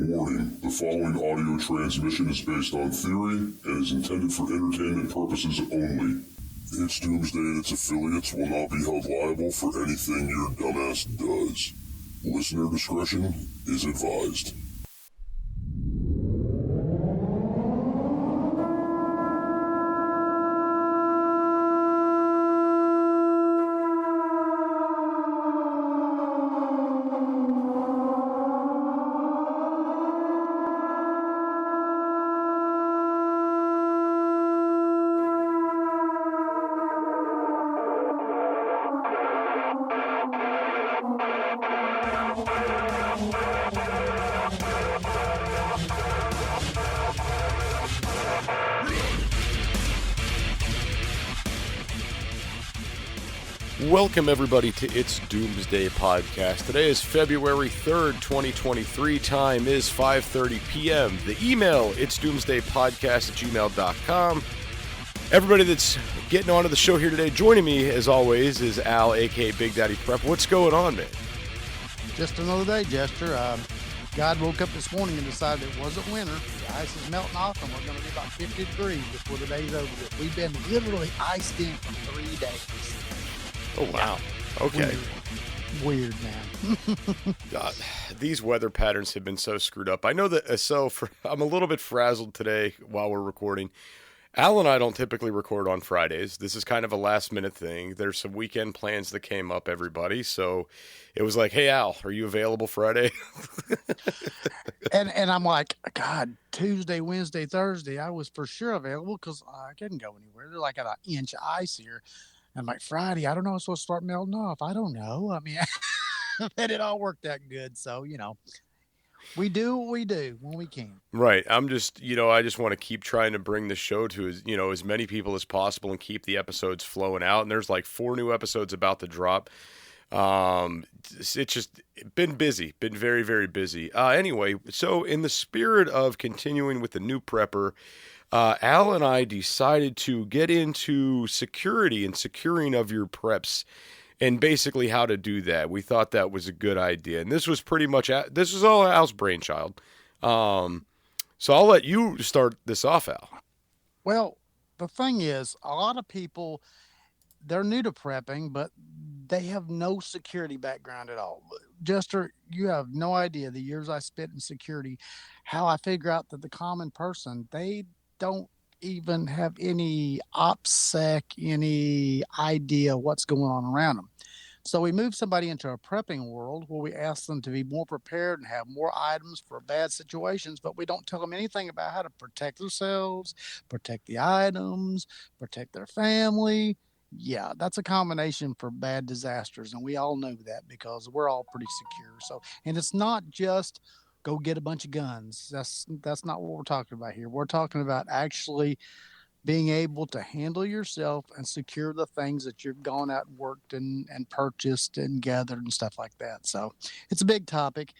Warning, the following audio transmission is based on theory and is intended for entertainment purposes only. It's Doomsday and its affiliates will not be held liable for anything your dumbass does. Listener discretion is advised. Welcome everybody to It's Doomsday Podcast. Today is February 3rd, 2023. Time is 5:30 p.m. The email, itsdoomsdaypodcast@gmail.com. Everybody that's getting onto the show here today, joining me as always is Al, aka Big Daddy Prep. What's going on, man? Just another day, Jester. God woke up this morning and decided it wasn't winter. The ice is melting off and we're going to be about 50 degrees before the day's over with. We've been literally iced in for 3 days. Oh, wow. Okay. Weird, man. God, these weather patterns have been so screwed up. I know that, I'm a little bit frazzled today while we're recording. Al and I don't typically record on Fridays. This is kind of a last-minute thing. There's some weekend plans that came up, everybody. So it was like, hey, Al, are you available Friday? and I'm like, God, Tuesday, Wednesday, Thursday, I was for sure available because I couldn't go anywhere. They're like at an inch of ice here. I'm like, Friday, I don't know, it's supposed to start melting off. I don't know. I mean, and it all worked out good. So, we do what we do when we can. Right. I'm just, I just want to keep trying to bring the show to as many people as possible and keep the episodes flowing out. And there's like 4 new episodes about to drop. It's just been busy, been very, very busy. Anyway, so in the spirit of continuing with the new prepper, Al and I decided to get into security and securing of your preps and basically how to do that. We thought that was a good idea. And this was all Al's brainchild. So I'll let you start this off, Al. Well, the thing is, a lot of people, they're new to prepping, but they have no security background at all. Jester, you have no idea the years I spent in security, how I figure out that the common person, they don't even have any OPSEC, any idea what's going on around them. So we move somebody into a prepping world where we ask them to be more prepared and have more items for bad situations, but we don't tell them anything about how to protect themselves, protect the items, protect their family. Yeah, that's a combination for bad disasters, and we all know that because we're all pretty secure. So, and it's not just go get a bunch of guns. That's not what we're talking about here. We're talking about actually being able to handle yourself and secure the things that you've gone out and worked and purchased and gathered and stuff like that. So it's a big topic.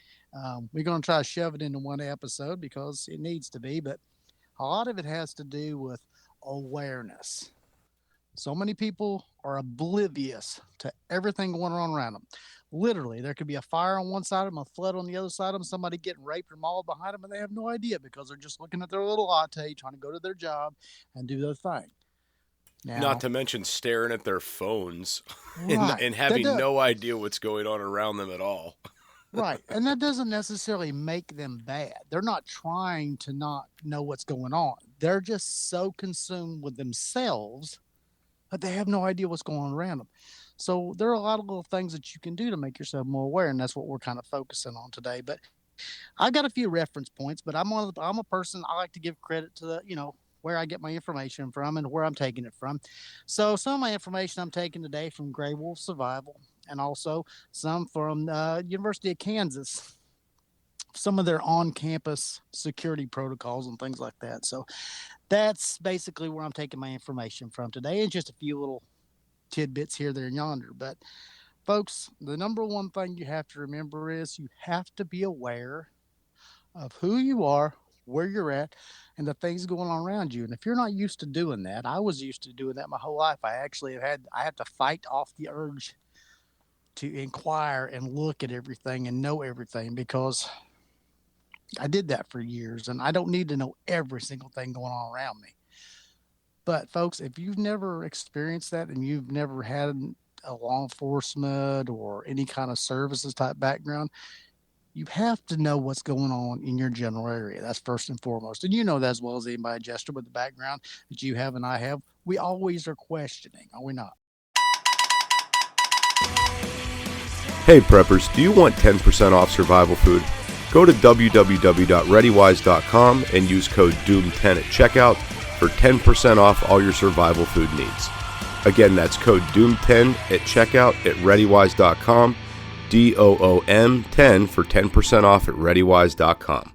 We're going to try to shove it into one episode because it needs to be, but a lot of it has to do with awareness. So many people are oblivious to everything going on around them. Literally, there could be a fire on one side of them, a flood on the other side of them, somebody getting raped or mauled behind them, and they have no idea because they're just looking at their little latte, trying to go to their job and do their thing. Now, not to mention staring at their phones right, and having no idea what's going on around them at all. Right, and that doesn't necessarily make them bad. They're not trying to not know what's going on. They're just so consumed with themselves that they have no idea what's going on around them. So there are a lot of little things that you can do to make yourself more aware, and that's what we're kind of focusing on today. But I've got a few reference points, but I'm a person, I like to give credit to where I get my information from and where I'm taking it from. So some of my information I'm taking today from Grey Wolf Survival, and also some from University of Kansas, some of their on-campus security protocols and things like that. So that's basically where I'm taking my information from today, and just a few little tidbits here, there, and yonder. But folks, the number one thing you have to remember is you have to be aware of who you are, where you're at, and the things going on around you. And if you're not used to doing that, I was used to doing that my whole life. I had to fight off the urge to inquire and look at everything and know everything, because I did that for years, and I don't need to know every single thing going on around me. But folks, if you've never experienced that and you've never had a law enforcement or any kind of services type background, you have to know what's going on in your general area. That's first and foremost. And you know that as well as anybody, Jester, with the background that you have and I have. We always are questioning, are we not? Hey preppers, do you want 10% off survival food? Go to www.readywise.com and use code DOOM10 at checkout for 10% off all your survival food needs. Again, that's code DOOM10 at checkout at readywise.com, DOOM10 for 10% off at readywise.com.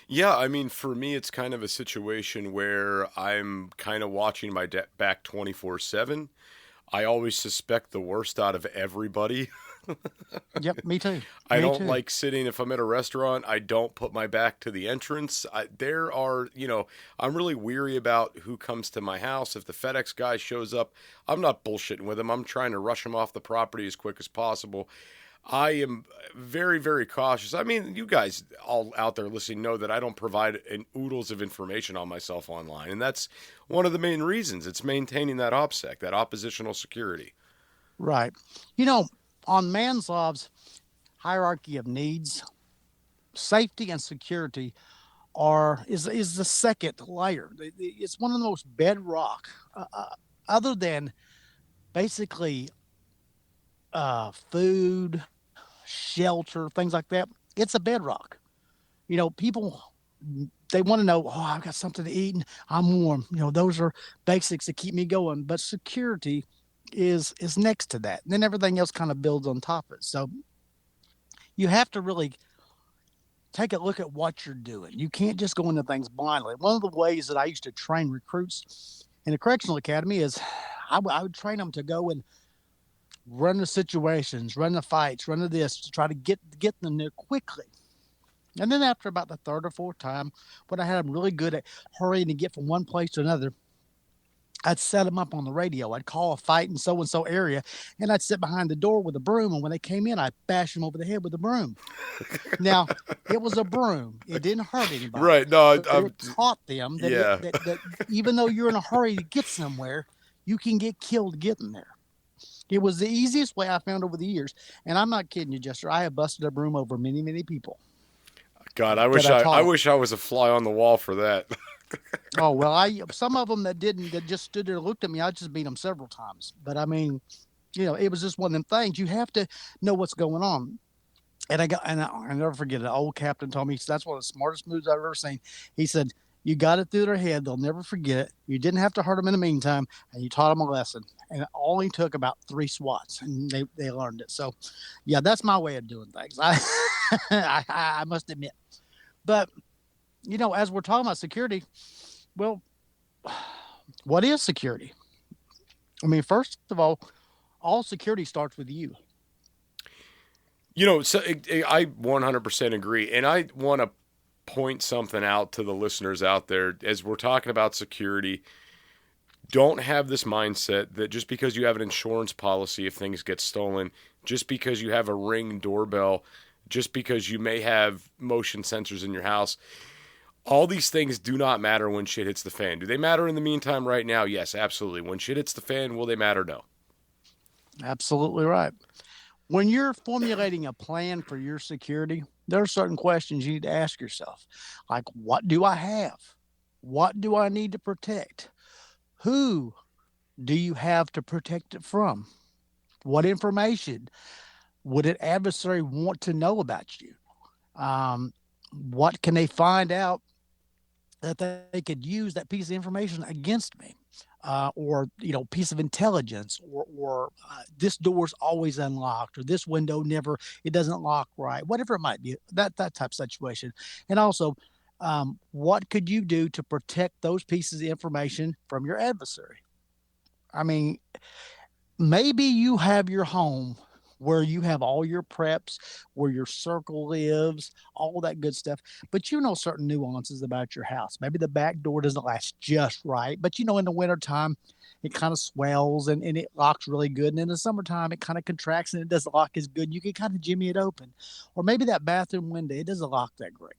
Yeah, I mean, for me, it's kind of a situation where I'm kind of watching my back 24/7. I always suspect the worst out of everybody. Yep, me too. I Me don't too. like sitting, if I'm at a restaurant, I don't put my back to the entrance. There are, I'm really weary about who comes to my house. If the FedEx guy shows up, I'm not bullshitting with him. I'm trying to rush him off the property as quick as possible. I am very, very cautious. I mean, you guys all out there listening know that I don't provide an oodles of information on myself online. And that's one of the main reasons. It's maintaining that OPSEC, that oppositional security. Right. On Maslow's hierarchy of needs, safety and security is the second layer. It's one of the most bedrock, other than basically food, shelter, things like that. It's a bedrock. People, they want to know, oh, I've got something to eat and I'm warm. Those are basics that keep me going. But security is next to that. And then everything else kind of builds on top of it. So you have to really take a look at what you're doing. You can't just go into things blindly. One of the ways that I used to train recruits in a correctional academy is I would train them to go and run the situations, run the fights, run the this to try to get them there quickly. And then after about the third or fourth time, when I had them really good at hurrying to get from one place to another, I'd set them up on the radio. I'd call a fight in so-and-so area, and I'd sit behind the door with a broom, and when they came in, I'd bash them over the head with a broom. Now, it was a broom. It didn't hurt anybody. Right. No, But it taught them that, that even though you're in a hurry to get somewhere, you can get killed getting there. It was the easiest way I found over the years. And I'm not kidding you, Jester. I have busted a broom over many, many people. God, I wish I was a fly on the wall for that. Oh, well, some of them that just stood there and looked at me, I just beat them several times. But I mean, it was just one of them things. You have to know what's going on. And I'll never forget it. An old captain told me, that's one of the smartest moves I've ever seen. He said, you got it through their head. They'll never forget it. You didn't have to hurt them in the meantime, and you taught them a lesson. And it only took about 3 swats, and they learned it. So, yeah, that's my way of doing things. I must admit. But, as we're talking about security, well, what is security? I mean, first of all security starts with you. So I 100% agree. And I want to point something out to the listeners out there as we're talking about security. Don't have this mindset that just because you have an insurance policy if things get stolen, just because you have a Ring doorbell, just because you may have motion sensors in your house, all these things do not matter when shit hits the fan. Do they matter in the meantime right now? Yes, absolutely. When shit hits the fan, will they matter? No. Absolutely right. When you're formulating a plan for your security, there are certain questions you need to ask yourself. Like, what do I have? What do I need to protect? Who do you have to protect it from? What information would an adversary want to know about you? What can they find out that they could use that piece of information against me? Or piece of intelligence, or this door's always unlocked, or this window it doesn't lock right, whatever it might be, that type of situation. And also, what could you do to protect those pieces of information from your adversary? I mean, maybe you have your home where you have all your preps, where your circle lives, all that good stuff. But you know certain nuances about your house. Maybe the back door doesn't last just right, but you know in the wintertime, it kind of swells and it locks really good. And in the summertime, it kind of contracts and it doesn't lock as good. You can kind of jimmy it open. Or maybe that bathroom window, it doesn't lock that great.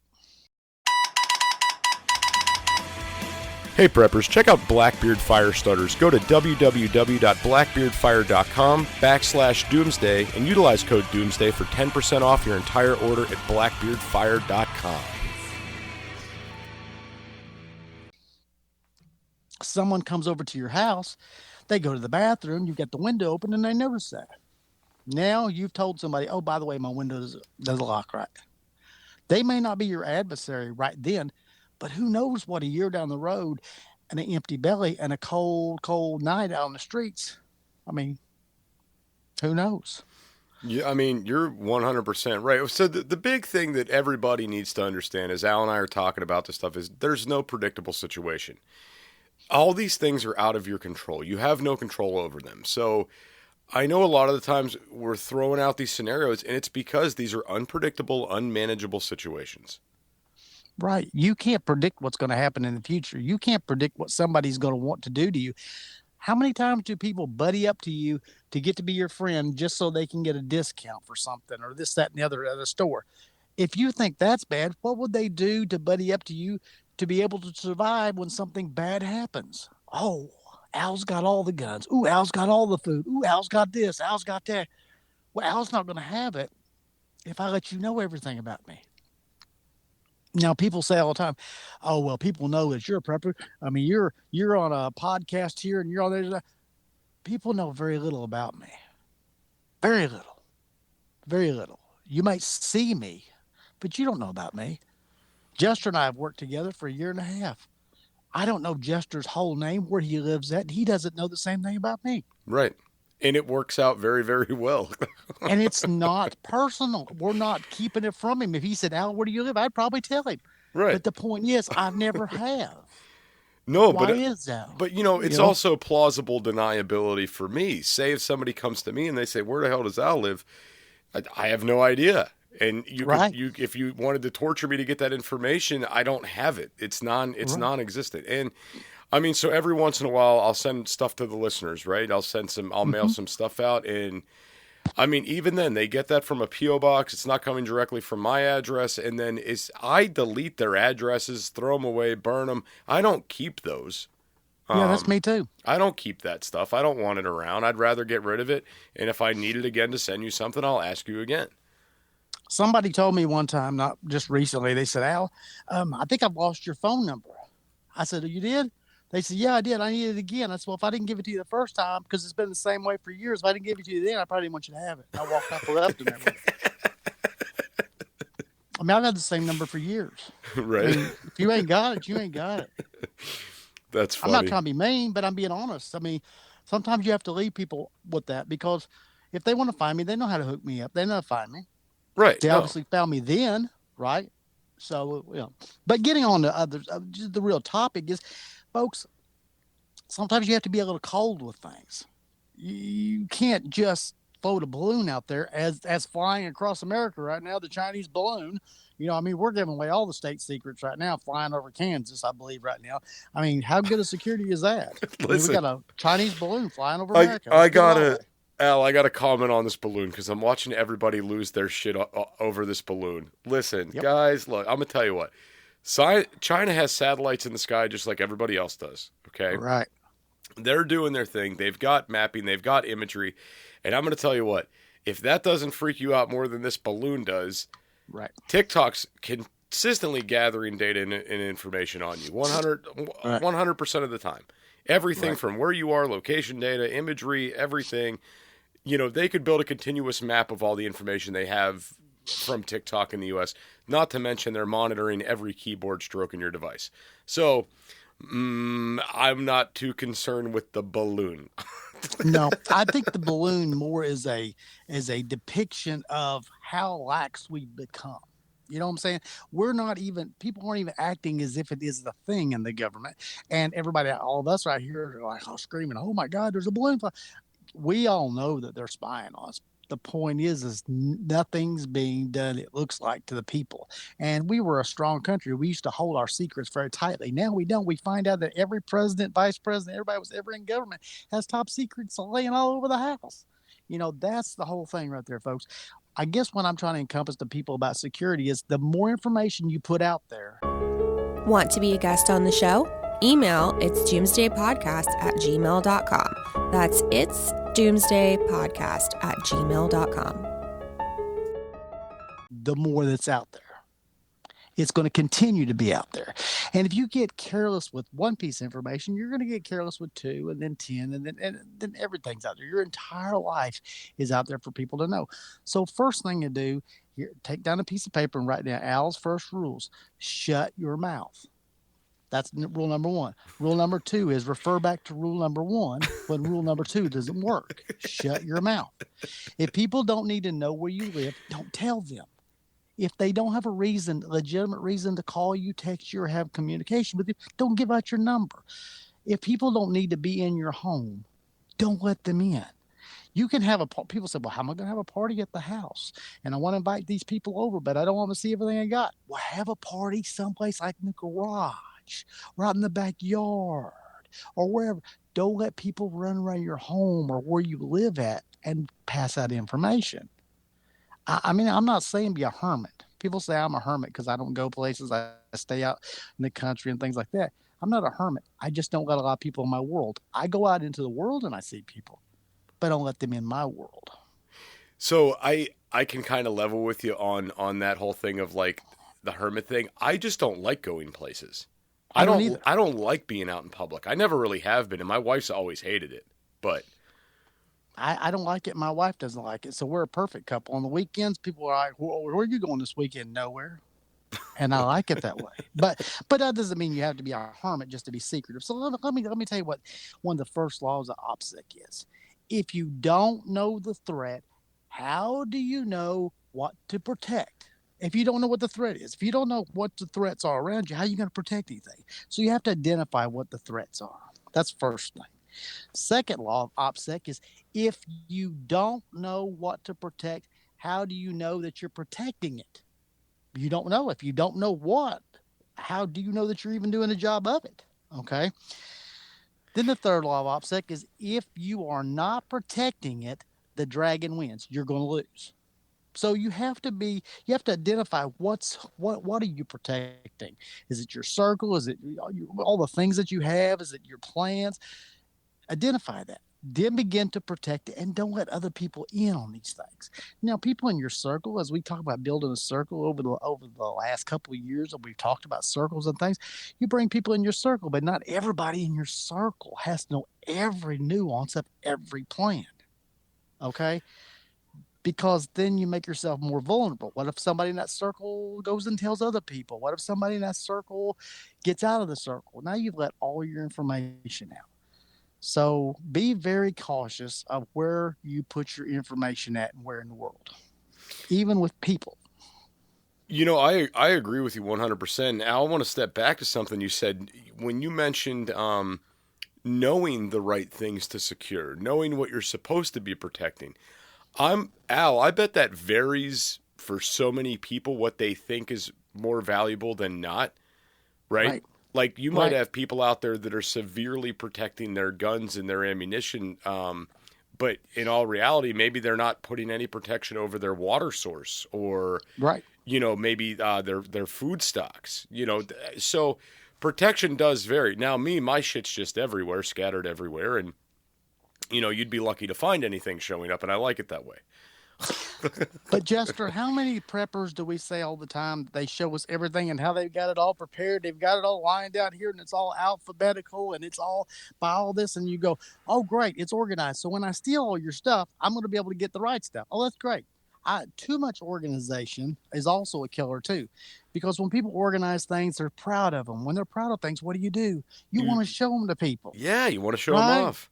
Hey preppers, check out Blackbeard Fire Starters. Go to www.blackbeardfire.com/doomsday and utilize code doomsday for 10% off your entire order at blackbeardfire.com. Someone comes over to your house, they go to the bathroom, you've got the window open and they notice that. Now you've told somebody, oh, by the way, my window doesn't lock right. They may not be your adversary right then, but who knows what a year down the road and an empty belly and a cold, cold night out on the streets. I mean, who knows? Yeah, I mean, you're 100% right. So the big thing that everybody needs to understand, as Al and I are talking about this stuff, is there's no predictable situation. All these things are out of your control. You have no control over them. So I know a lot of the times we're throwing out these scenarios, and it's because these are unpredictable, unmanageable situations. Right. You can't predict what's going to happen in the future. You can't predict what somebody's going to want to do to you. How many times do people buddy up to you to get to be your friend just so they can get a discount for something or this, that, and the other at a store? If you think that's bad, what would they do to buddy up to you to be able to survive when something bad happens? Oh, Al's got all the guns. Ooh, Al's got all the food. Ooh, Al's got this. Al's got that. Well, Al's not going to have it if I let you know everything about me. Now, people say all the time, oh, well, people know that you're a prepper. I mean, you're on a podcast here and you're on there. People know very little about me. Very little. Very little. You might see me, but you don't know about me. Jester and I have worked together for a year and a half. I don't know Jester's whole name, where he lives at, and he doesn't know the same thing about me. Right. And it works out very, very well. And it's not personal. We're not keeping it from him. If he said, Al, where do you live? I'd probably tell him. Right. But the point is, I never have. No, Why is that? But, it's also plausible deniability for me. Say if somebody comes to me and they say, where the hell does Al live? I have no idea. And if you wanted to torture me to get that information, I don't have it. It's non-existent. And I mean, so every once in a while, I'll send stuff to the listeners, right? I'll mail some stuff out. And I mean, even then, they get that from a P.O. box. It's not coming directly from my address. And then I delete their addresses, throw them away, burn them. I don't keep those. Yeah, that's me too. I don't keep that stuff. I don't want it around. I'd rather get rid of it. And if I need it again to send you something, I'll ask you again. Somebody told me one time, not just recently, they said, Al, I think I've lost your phone number. I said, oh, you did? They said, yeah, I did. I need it again. I said, well, if I didn't give it to you the first time, because it's been the same way for years, if I didn't give it to you then, I probably didn't want you to have it. I walked off and left it. I mean, I've had the same number for years. Right. I mean, if you ain't got it, you ain't got it. That's funny. I'm not trying to be mean, but I'm being honest. I mean, sometimes you have to leave people with that, because if they want to find me, they know how to hook me up. They know how to find me. Right. They obviously found me then, right? So, but getting on to others, the real topic is, folks, sometimes you have to be a little cold with things. You can't just float a balloon out there as flying across America right now, the Chinese balloon. I mean, we're giving away all the state secrets right now, flying over Kansas, I believe, right now. I mean, how good a security is that? Listen, we got a Chinese balloon flying over America. Al, I got to comment on this balloon because I'm watching everybody lose their shit over this balloon. Listen, guys, look, I'm going to tell you what. China has satellites in the sky just like everybody else does, okay? Right. They're doing their thing. They've got mapping. They've got imagery. And I'm going to tell you what. If that doesn't freak you out more than this balloon does, right? TikTok's consistently gathering data and information on you 100% of the time. Everything from where you are, location data, imagery, everything. They could build a continuous map of all the information they have from TikTok in the U.S., not to mention they're monitoring every keyboard stroke in your device. So I'm not too concerned with the balloon. No, I think the balloon more is a depiction of how lax we've become. You know what I'm saying? People aren't even acting as if it is the thing in the government. And everybody, all of us right here are like, screaming, oh my God, there's a balloon fly. We all know that they're spying on us. the point is nothing's being done, it looks like, to the people. And we were a strong country. We used to hold our secrets very tightly. Now we don't. We find out that every president, vice president, everybody was ever in government has top secrets laying all over the house. That's the whole thing right there, folks. I guess what I'm trying to encompass to people about security is the more information you put out there. Want to be a guest on the show? Email it's doomsdaypodcast@gmail.com. That's it's doomsdaypodcast@gmail.com. The more that's out there, it's going to continue to be out there. And if you get careless with one piece of information, you're going to get careless with 2 and then 10 and then everything's out there. Your entire life is out there for people to know. So first thing to do, here, take down a piece of paper and write down Al's first rules. Shut your mouth. That's rule number 1. Rule number 2 is refer back to rule number 1 when rule number 2 doesn't work. Shut your mouth. If people don't need to know where you live, don't tell them. If they don't have a legitimate reason to call you, text you, or have communication with you, don't give out your number. If people don't need to be in your home, don't let them in. You can have people say, well, how am I going to have a party at the house? And I want to invite these people over, but I don't want to see everything I got. Well, have a party someplace like in the garage or out in the backyard or wherever. Don't let people run around your home or where you live at and pass out information. I mean, I'm not saying be a hermit. People say I'm a hermit because I don't go places. I stay out in the country and things like that. I'm not a hermit. I just don't let a lot of people in my world. I go out into the world and I see people, but I don't let them in my world. So I can kind of level with you on that whole thing of like the hermit thing. I just don't like going places. I don't either. I don't like being out in public. I never really have been, and my wife's always hated it. But I don't like it. My wife doesn't like it. So we're a perfect couple. On the weekends, people are like, where are you going this weekend? Nowhere. And I like it that way. But that doesn't mean you have to be a hermit just to be secretive. So let me tell you what one of the first laws of OPSEC is. If you don't know the threat, how do you know what to protect? If you don't know what the threat is, if you don't know what the threats are around you, how are you going to protect anything? So you have to identify what the threats are. That's first thing. Second law of OPSEC is if you don't know what to protect, how do you know that you're protecting it? You don't know. If you don't know what, how do you know that you're even doing a job of it? Okay. Then the third law of OPSEC is if you are not protecting it, the dragon wins. You're going to lose. So you have to identify what are you protecting? Is it your circle? Is it all the things that you have? Is it your plans? Identify that. Then begin to protect it and don't let other people in on these things. Now, people in your circle, as we talk about building a circle over the last couple of years, and we've talked about circles and things, you bring people in your circle, but not everybody in your circle has to know every nuance of every plan. Okay? Because then you make yourself more vulnerable. What if somebody in that circle goes and tells other people? What if somebody in that circle gets out of the circle? Now you've let all your information out. So be very cautious of where you put your information at and where in the world, even with people. You know, I agree with you 100%. Now I want to step back to something you said when you mentioned knowing the right things to secure, knowing what you're supposed to be protecting. Al, I bet that varies for so many people what they think is more valuable than not, right? Like you might have people out there that are severely protecting their guns and their ammunition, but in all reality, maybe they're not putting any protection over their water source or, you know, maybe their food stocks. You know, so protection does vary. Now, my shit's just everywhere, scattered everywhere, and you know, you'd be lucky to find anything showing up, and I like it that way. But Jester, how many preppers do we say all the time? They show us everything and how they've got it all prepared. They've got it all lined out here and it's all alphabetical and it's all by all this. And you go, oh, great. It's organized. So when I steal all your stuff, I'm going to be able to get the right stuff. Oh, that's great. Too much organization is also a killer too, because when people organize things, they're proud of them. When they're proud of things, what do? You want to show them to people. Yeah. You want to show them off.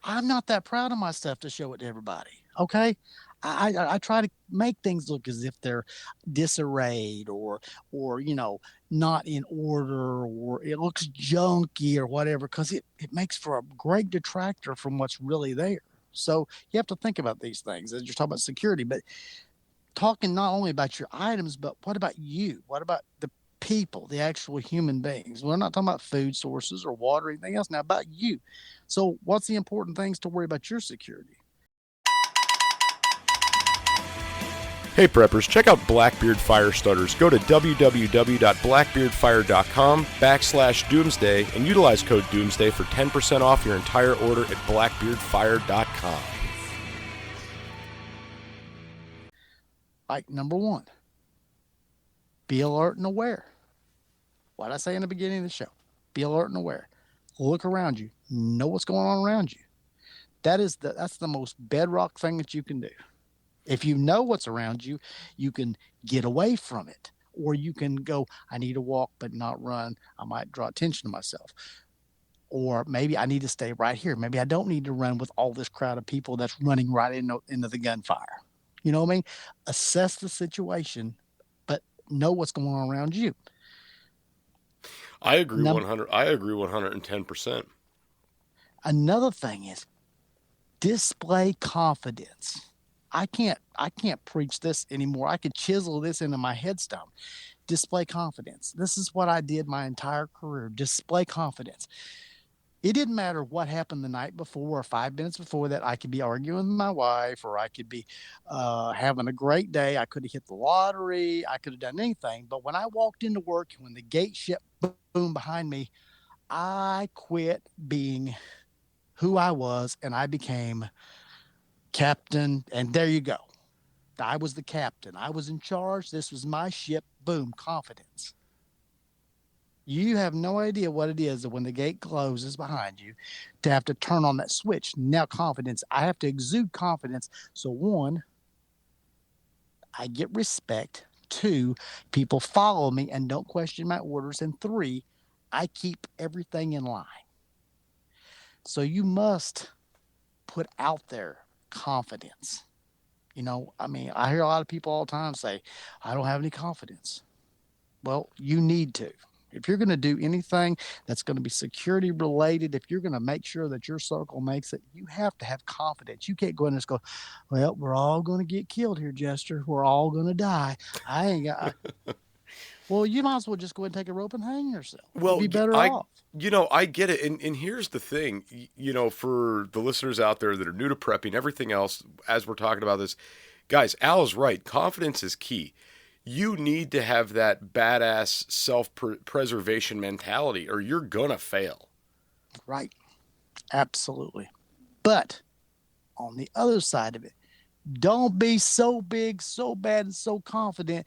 I'm not that proud of my stuff to show it to everybody. Okay. I try to make things look as if they're disarrayed or, you know, not in order or it looks junky or whatever, because it makes for a great detractor from what's really there. So you have to think about these things as you're talking about security, but talking not only about your items, but what about you? What about the people, the actual human beings? We're not talking about food sources or water or anything else. Now about you. So what's the important things to worry about your security? Hey preppers, check out Blackbeard Fire Starters. Go to www.blackbeardfire.com/doomsday and utilize code doomsday for 10% off your entire order at blackbeardfire.com. Like, number one, be alert and aware. What I say in the beginning of the show, be alert and aware. Look around you. Know what's going on around you. That's the most bedrock thing that you can do. If you know what's around you, you can get away from it. Or you can go, I need to walk but not run. I might draw attention to myself. Or maybe I need to stay right here. Maybe I don't need to run with all this crowd of people that's running right into the gunfire. You know what I mean? Assess the situation, but know what's going on around you. I agree 110%. Another thing is display confidence. I can't preach this anymore. I could chisel this into my headstone. Display confidence. This is what I did my entire career. Display confidence. It didn't matter what happened the night before or 5 minutes before that. I could be arguing with my wife, or I could be having a great day. I could have hit the lottery. I could have done anything. But when I walked into work, when the gate shut boom behind me, I quit being who I was and I became captain. And there you go. I was the captain. I was in charge. This was my ship. Boom, confidence. You have no idea what it is that when the gate closes behind you to have to turn on that switch. Now confidence. I have to exude confidence. So one, I get respect. Two, people follow me and don't question my orders. And three, I keep everything in line. So you must put out there confidence. You know, I mean, I hear a lot of people all the time say, I don't have any confidence. Well, you need to. If you're going to do anything that's going to be security related, if you're going to make sure that your circle makes it, you have to have confidence. You can't go in and just go, well, we're all going to get killed here, Jester. We're all going to die. I ain't got. Well, you might as well just go ahead and take a rope and hang yourself. Well, you'd be better off. You know, I get it. And here's the thing, you know, for the listeners out there that are new to prepping, everything else, as we're talking about this, guys, Al's right. Confidence is key. You need to have that badass self-preservation mentality or you're going to fail. Right. Absolutely. But on the other side of it, don't be so big, so bad, and so confident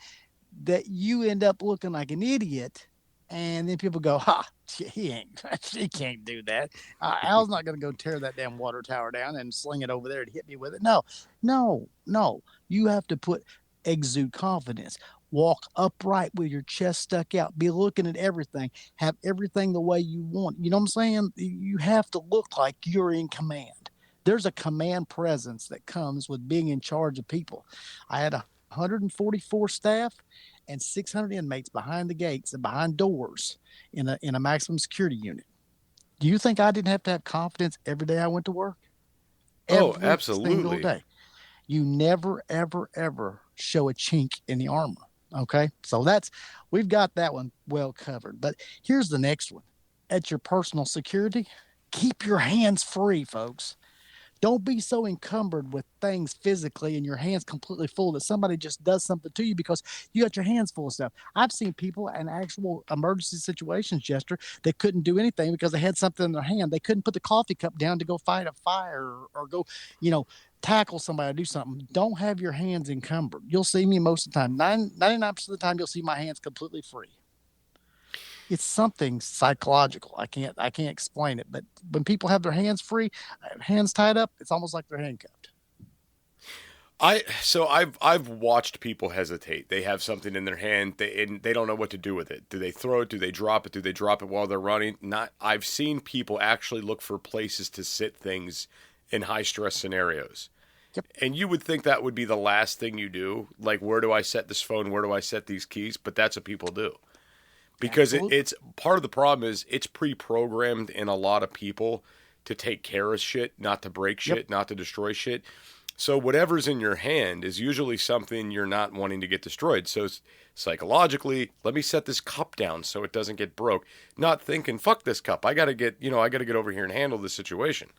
that you end up looking like an idiot. And then people go, she can't do that. Al's not going to go tear that damn water tower down and sling it over there to hit me with it. No. You have to exude confidence. Walk upright with your chest stuck out. Be looking at everything. Have everything the way you want. You know what I'm saying? You have to look like you're in command. There's a command presence that comes with being in charge of people. I had 144 staff and 600 inmates behind the gates and behind doors in a maximum security unit. Do you think I didn't have to have confidence every day I went to work? Every absolutely. Single day. You never, ever, ever show a chink in the armor. Okay. So we've got that one well covered, but here's the next one. At your personal security, keep your hands free, folks. Don't be so encumbered with things physically and your hands completely full that somebody just does something to you because you got your hands full of stuff. I've seen people in actual emergency situations, Jester, that couldn't do anything because they had something in their hand. They couldn't put the coffee cup down to go fight a fire or go, tackle somebody or do something. Don't have your hands encumbered. You'll see me most of the time. 99% of the time, you'll see my hands completely free. It's something psychological. I can't explain it, but when people have their hands free, hands tied up, it's almost like they're handcuffed. I've watched people hesitate. They have something in their hand, they don't know what to do with it. Do they throw it? Do they drop it? Do they drop it while they're running? I've seen people actually look for places to sit things in high stress scenarios. Yep. And you would think that would be the last thing you do. Like, where do I set this phone? Where do I set these keys? But that's what people do. Because it's part of the problem is it's pre-programmed in a lot of people to take care of shit, not to break shit, not to destroy shit. So whatever's in your hand is usually something you're not wanting to get destroyed. So psychologically, let me set this cup down so it doesn't get broke. Not thinking, fuck this cup. I got to get over here and handle this situation.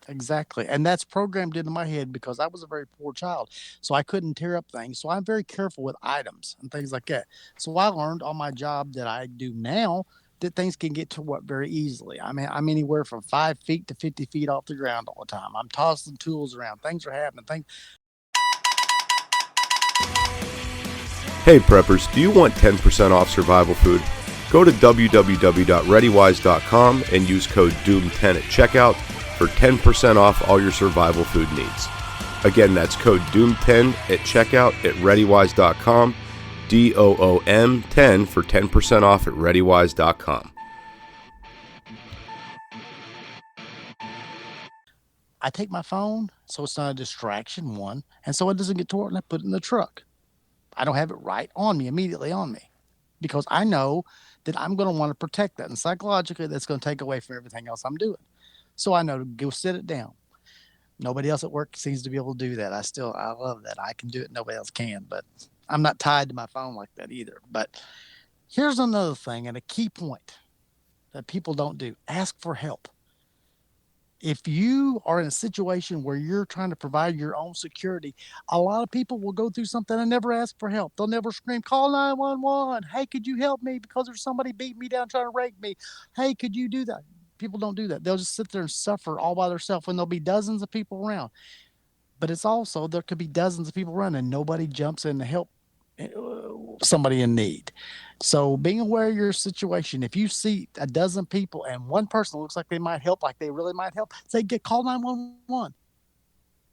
Exactly. And that's programmed into my head because I was a very poor child. So I couldn't tear up things. So I'm very careful with items and things like that. So I learned on my job that I do now that things can get tore up very easily. I mean, I'm anywhere from 5 feet to 50 feet off the ground all the time. I'm tossing tools around. Things are happening. Hey preppers, do you want 10% off survival food? Go to www.readywise.com and use code DOOM10 at checkout for 10% off all your survival food needs. Again, that's code DOOM10 at checkout at readywise.com, DOOM10 for 10% off at readywise.com. I take my phone so it's not a distraction, one, and so it doesn't get torn, and I put it in the truck. I don't have it right on me, immediately on me, because I know that I'm going to want to protect that, and psychologically that's going to take away from everything else I'm doing. So I know to go sit it down. Nobody else at work seems to be able to do that. I love that. I can do it. Nobody else can, but I'm not tied to my phone like that either. But here's another thing and a key point that people don't do. Ask for help. If you are in a situation where you're trying to provide your own security, a lot of people will go through something and never ask for help. They'll never scream, call 911. Hey, could you help me because there's somebody beating me down trying to rape me? Hey, could you do that? People don't do that. They'll just sit there and suffer all by themselves when there'll be dozens of people around. But it's also, there could be dozens of people around and nobody jumps in to help somebody in need. So being aware of your situation, if you see a dozen people and one person looks like they might help, like they really might help, say, call 911,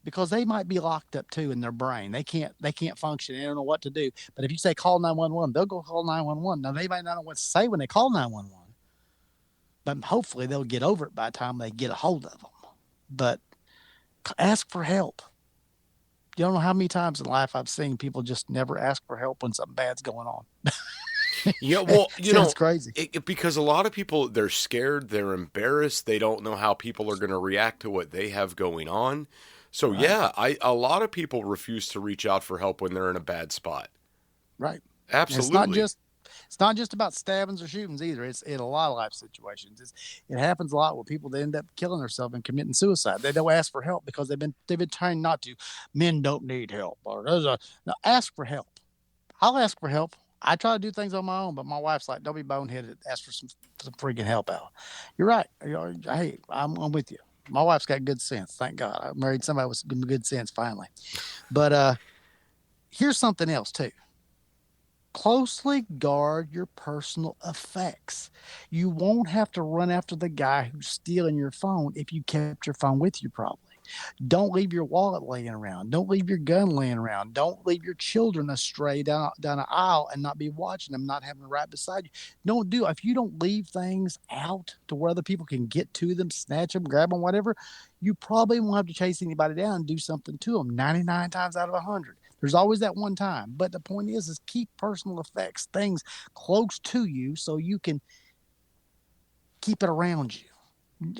because they might be locked up too in their brain. They can't function. They don't know what to do. But if you say call 911, they'll go call 911. Now they might not know what to say when they call 911, but hopefully they'll get over it by the time they get a hold of them. But ask for help. You don't know how many times in life I've seen people just never ask for help when something bad's going on. Yeah, well, Sounds crazy. Because a lot of people, they're scared, they're embarrassed, they don't know how people are going to react to what they have going on. So Right. yeah, a lot of people refuse to reach out for help when they're in a bad spot. Right. Absolutely. It's not just about stabbings or shootings either. It's in a lot of life situations. It happens a lot where people, they end up killing themselves and committing suicide. They don't ask for help because they've been trained not to. Men don't need help. No, ask for help. I'll ask for help. I try to do things on my own, but my wife's like, don't be boneheaded. Ask for some freaking help out. You're right. Hey, I'm with you. My wife's got good sense. Thank God. I married somebody with good sense finally. But here's something else too. Closely guard your personal effects. You won't have to run after the guy who's stealing your phone if you kept your phone with you probably. Don't leave your wallet laying around. Don't leave your gun laying around. Don't leave your children astray down an aisle and not be watching them, not having them right beside you. Don't do it. If you don't leave things out to where other people can get to them, snatch them, grab them, whatever, you probably won't have to chase anybody down and do something to them 99 times out of 100. There's always that one time. But the point is keep personal effects, things close to you so you can keep it around you.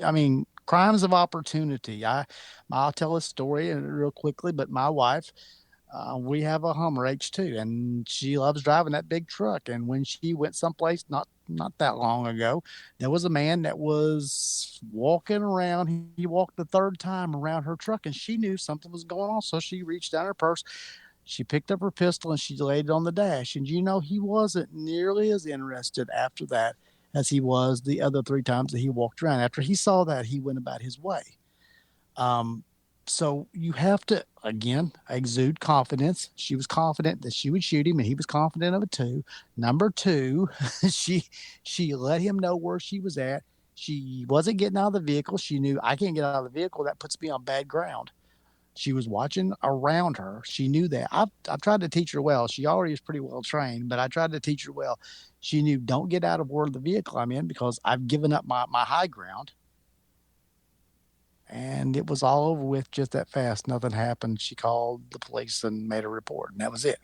I mean, crimes of opportunity. I'll tell a story real quickly, but my wife, we have a Hummer H2, and she loves driving that big truck. And when she went someplace not that long ago, there was a man that was walking around. He walked the third time around her truck, and she knew something was going on. So she reached down her purse. She picked up her pistol and she laid it on the dash. And he wasn't nearly as interested after that as he was the other 3 times that he walked around. After he saw that, he went about his way. So you have to, again, exude confidence. She was confident that she would shoot him, and he was confident of it too. Number 2, she let him know where she was at. She wasn't getting out of the vehicle. She knew, I can't get out of the vehicle. That puts me on bad ground. She was watching around her. She knew that. I've tried to teach her well. She already is pretty well trained, but I tried to teach her well. She knew, don't get out of where the vehicle I'm in because I've given up my high ground. And it was all over with just that fast. Nothing happened. She called the police and made a report, and that was it.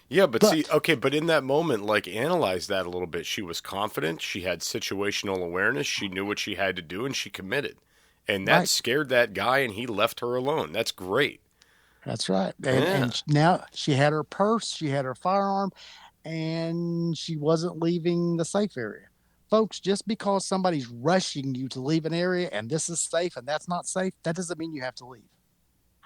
Yeah, but see, okay, but in that moment, analyze that a little bit. She was confident. She had situational awareness. She knew what she had to do, and she committed. And that scared that guy, and he left her alone. That's great. That's right. And now she had her purse, she had her firearm, and she wasn't leaving the safe area. Folks, just because somebody's rushing you to leave an area and this is safe and that's not safe, that doesn't mean you have to leave.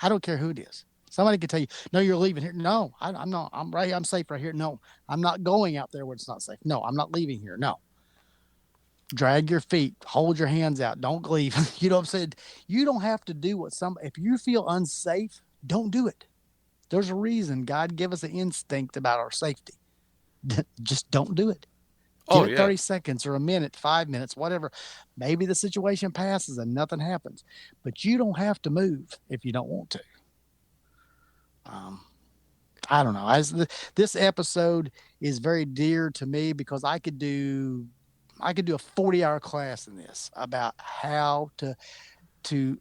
I don't care who it is. Somebody could tell you, no, you're leaving here. No, I'm not. I'm right here. I'm safe right here. No, I'm not going out there where it's not safe. No, I'm not leaving here. No. Drag your feet. Hold your hands out. Don't leave. You know what I'm saying? You don't have to do what if you feel unsafe, don't do it. There's a reason God gave us an instinct about our safety. Just don't do it. Give it 30 seconds or a minute, 5 minutes, whatever. Maybe the situation passes and nothing happens, but you don't have to move if you don't want to. I don't know. This episode is very dear to me because I could do a 40-hour class in this about how to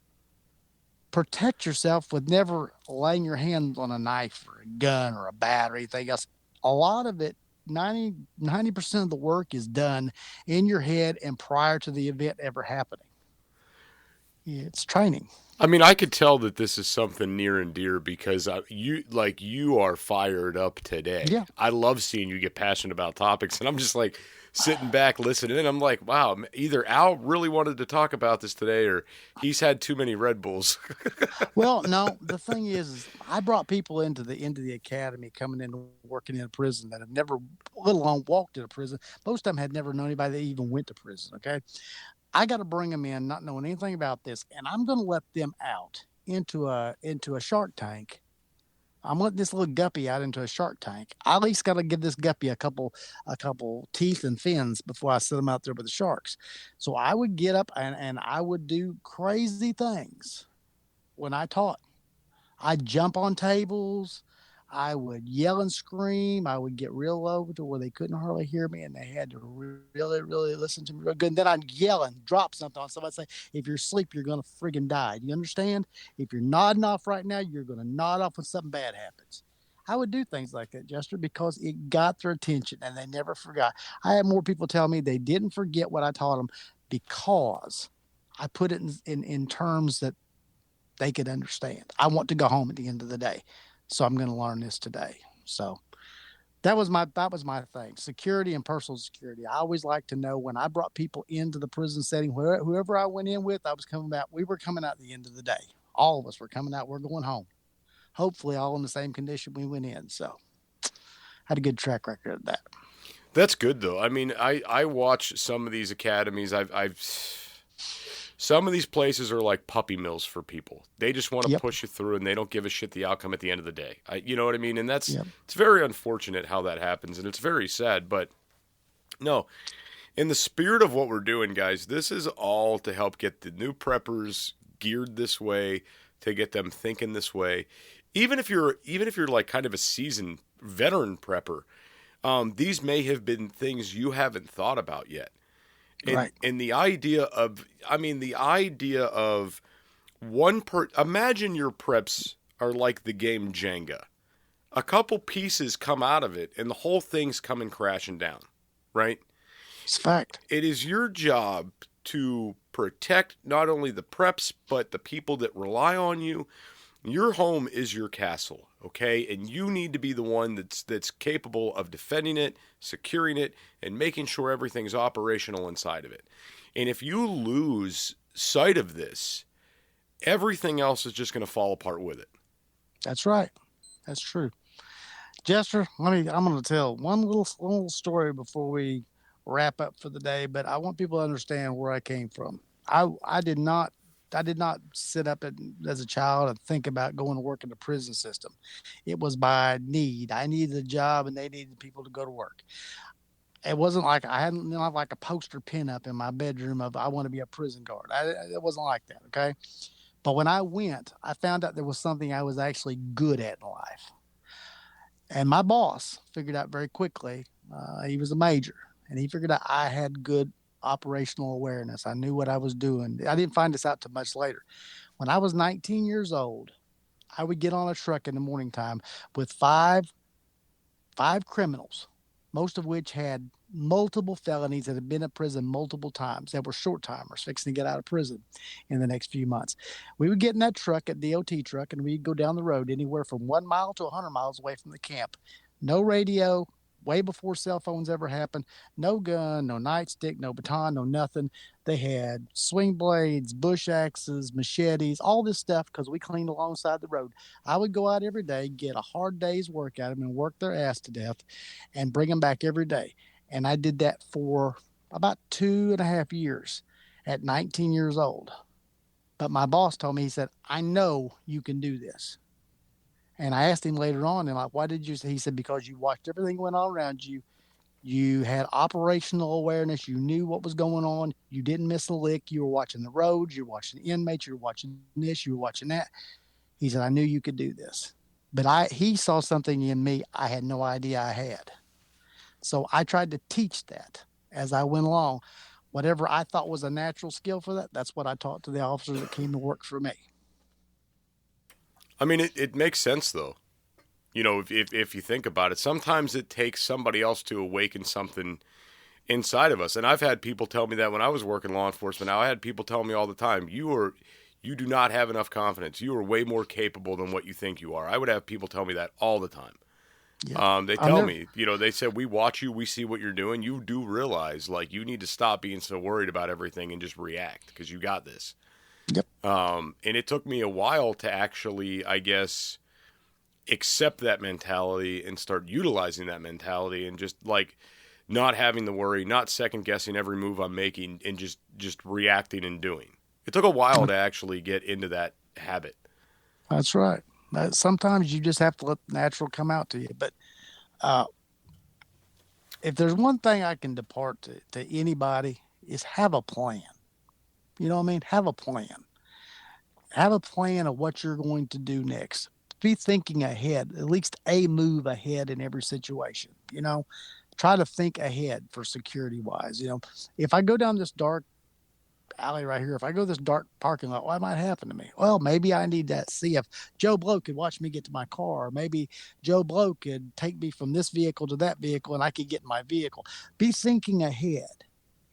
protect yourself with never laying your hands on a knife or a gun or a bat or anything else. A lot of it, 90% of the work is done in your head and prior to the event ever happening. It's training. I mean, I could tell that this is something near and dear because you are fired up today. Yeah. I love seeing you get passionate about topics, and I'm just like sitting back listening, and I'm like, wow, either Al really wanted to talk about this today or he's had too many Red Bulls. Well, no, the thing is I brought people into the academy coming in working in a prison that have never, let alone walked in a prison. Most of them had never known anybody that even went to prison. Okay. I got to bring them in, not knowing anything about this, and I'm going to let them out into a shark tank. I'm letting this little guppy out into a shark tank. I at least got to give this guppy a couple teeth and fins before I set them out there with the sharks. So I would get up and I would do crazy things when I taught. I'd jump on tables. I would yell and scream. I would get real low to where they couldn't hardly hear me, and they had to really, really listen to me real good. And then I'd yell and drop something on somebody. Say, if you're asleep, you're going to friggin' die. Do you understand? If you're nodding off right now, you're going to nod off when something bad happens. I would do things like that, Jester, because it got their attention, and they never forgot. I had more people tell me they didn't forget what I taught them because I put it in terms that they could understand. I want to go home at the end of the day. So I'm going to learn this today. So that was my thing. Security and personal security. I always like to know when I brought people into the prison setting, whoever I went in with, we were coming out at the end of the day. All of us were coming out. We're going home. Hopefully all in the same condition we went in. So had a good track record of that. That's good though. I mean, I watch some of these academies. Some of these places are like puppy mills for people. They just want to push you through, and they don't give a shit the outcome at the end of the day. You know what I mean? And it's very unfortunate how that happens, and it's very sad. But no, in the spirit of what we're doing, guys, this is all to help get the new preppers geared this way, to get them thinking this way. Even if you're like kind of a seasoned veteran prepper, these may have been things you haven't thought about yet. And the idea of imagine your preps are like the game Jenga. A couple pieces come out of it and the whole thing's coming crashing down, right? It's a fact. It is your job to protect not only the preps, but the people that rely on you. Your home is your castle, okay? And you need to be the one that's capable of defending it, securing it, and making sure everything's operational inside of it. And if you lose sight of this, everything else is just going to fall apart with it. That's right. That's true. Jester, I'm going to tell one little story before we wrap up for the day, but I want people to understand where I came from. I did not sit up as a child and think about going to work in the prison system. It was by need. I needed a job and they needed people to go to work. It wasn't like I hadn't like a poster pin up in my bedroom of I want to be a prison guard. It wasn't like that. Okay. But when I went, I found out there was something I was actually good at in life. And my boss figured out very quickly, he was a major, and he figured out I had good operational awareness. I knew what I was doing. I didn't find this out till much later. When I was 19 years old, I would get on a truck in the morning time with five criminals, most of which had multiple felonies that had been in prison multiple times that were short timers fixing to get out of prison in the next few months. We would get in that truck, at DOT truck, and we'd go down the road anywhere from 1 mile to 100 miles away from the camp. No radio, way before cell phones ever happened. No gun, no nightstick, no baton, no nothing. They had swing blades, bush axes, machetes, all this stuff because we cleaned alongside the road. I would go out every day, get a hard day's work out of them and work their ass to death and bring them back every day. And I did that for about 2.5 years at 19 years old. But my boss told me, he said, I know you can do this. And I asked him later on, and like, why did you say? He said, because you watched everything went on around you. You had operational awareness. You knew what was going on. You didn't miss a lick. You were watching the roads. You were watching inmates. You were watching this. You were watching that. He said, I knew you could do this. But he saw something in me I had no idea I had. So I tried to teach that as I went along. Whatever I thought was a natural skill for that, that's what I taught to the officers that came to work for me. I mean, it makes sense, though. You know, if you think about it, sometimes it takes somebody else to awaken something inside of us. And I've had people tell me that when I was working law enforcement. Now, I had people tell me all the time, you do not have enough confidence. You are way more capable than what you think you are. I would have people tell me that all the time. Yeah. They tell me, you know, they said, we watch you, we see what you're doing. You do realize, like, you need to stop being so worried about everything and just react because you got this. Yep. And it took me a while to actually, I guess, accept that mentality and start utilizing that mentality and just like not having the worry, not second guessing every move I'm making and just reacting and doing. It took a while to actually get into that habit. That's right. Sometimes you just have to let the natural come out to you. But if there's one thing I can depart to anybody is have a plan. You know what I mean? Have a plan. Have a plan of what you're going to do next. Be thinking ahead, at least a move ahead in every situation. You know, try to think ahead for security wise. You know, if I go down this dark alley right here, if I go this dark parking lot, what might happen to me? Well, maybe I need to see if Joe Blow could watch me get to my car. Or maybe Joe Blow could take me from this vehicle to that vehicle and I could get in my vehicle. Be thinking ahead.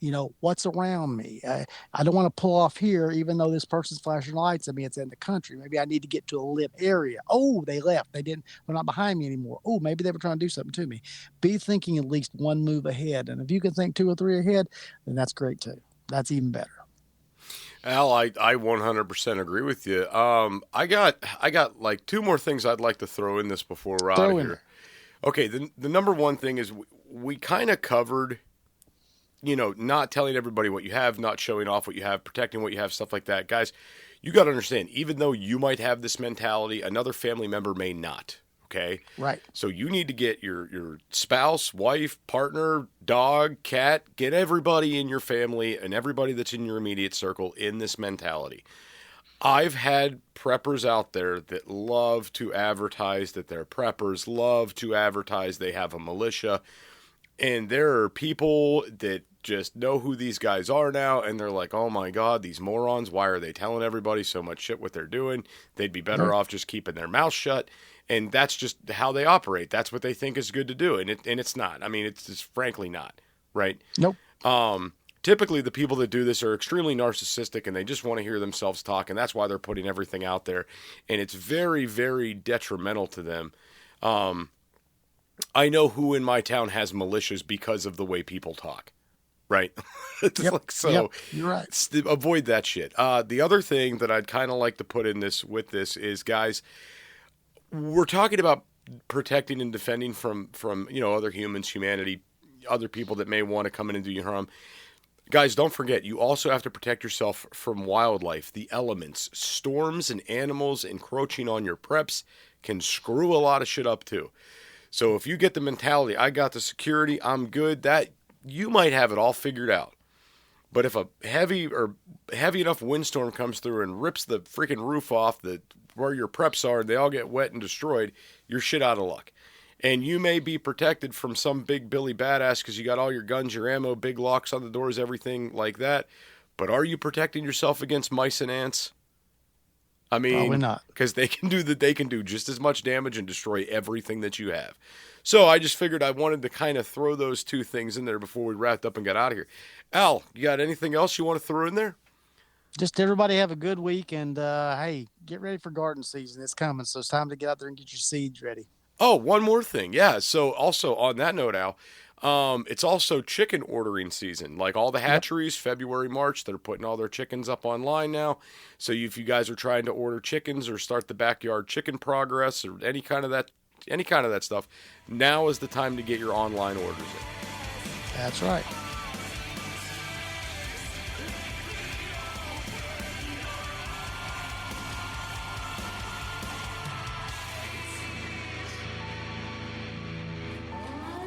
You know, what's around me? I don't want to pull off here, even though this person's flashing lights at me. It's in the country. Maybe I need to get to a lit area. Oh, they left. They're not behind me anymore. Oh, maybe they were trying to do something to me. Be thinking at least one move ahead. And if you can think 2 or 3 ahead, then that's great too. That's even better. Al, I 100% agree with you. I got like 2 more things I'd like to throw in this before we're out of here. Okay, the number one thing is we kind of covered, you know, not telling everybody what you have, not showing off what you have, protecting what you have, stuff like that. Guys, you got to understand, even though you might have this mentality, another family member may not, okay? Right. So you need to get your spouse, wife, partner, dog, cat, get everybody in your family and everybody that's in your immediate circle in this mentality. I've had preppers out there that love to advertise that they're preppers, love to advertise they have a militia, and there are people that just know who these guys are now, and they're like, oh my God, these morons, why are they telling everybody so much shit what they're doing? They'd be better off just keeping their mouth shut. And that's just how they operate. That's what they think is good to do. And it's not. I mean, it's just frankly not, right? Nope. Typically, the people that do this are extremely narcissistic, and they just want to hear themselves talk, and that's why they're putting everything out there. And it's very, very detrimental to them. I know who in my town has militias because of the way people talk. Right. Yep. You're right. Avoid that shit. The other thing that I'd kind of like to put in this with this is, guys, we're talking about protecting and defending from, you know, other humans, humanity, other people that may want to come in and do you harm. Guys, don't forget, you also have to protect yourself from wildlife, the elements. Storms and animals encroaching on your preps can screw a lot of shit up too. So if you get the mentality, I got the security, I'm good, that you might have it all figured out. But if a heavy enough windstorm comes through and rips the freaking roof off where your preps are, and they all get wet and destroyed, you're shit out of luck. And you may be protected from some big Billy badass because you got all your guns, your ammo, big locks on the doors, everything like that. But are you protecting yourself against mice and ants? I mean, Probably not. because they can do just as much damage and destroy everything that you have. So I just figured I wanted to kind of throw those two things in there before we wrapped up and got out of here. Al, you got anything else you want to throw in there? Just everybody have a good week, and hey, get ready for garden season. It's coming, so it's time to get out there and get your seeds ready. Oh, one more thing. Yeah. So also on that note, Al, it's also chicken ordering season. Like all the hatcheries, February, March, they're putting all their chickens up online now. So if you guys are trying to order chickens or start the backyard chicken progress or any kind of that stuff, now is the time to get your online orders in. That's right.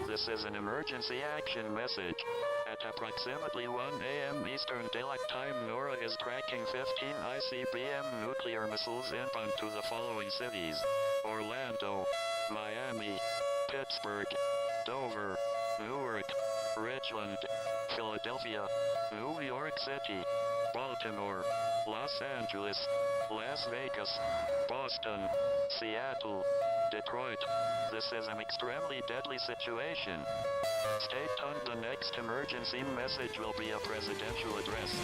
This is an emergency action message. At approximately 1 a.m. Eastern Daylight Time, NORAD is tracking 15 ICBM nuclear missiles inbound to the following cities: Orlando, Miami, Pittsburgh, Dover, Newark, Richland, Philadelphia, New York City, Baltimore, Los Angeles, Las Vegas, Boston, Seattle, Detroit. This is an extremely deadly situation. Stay tuned. The next emergency message will be a presidential address.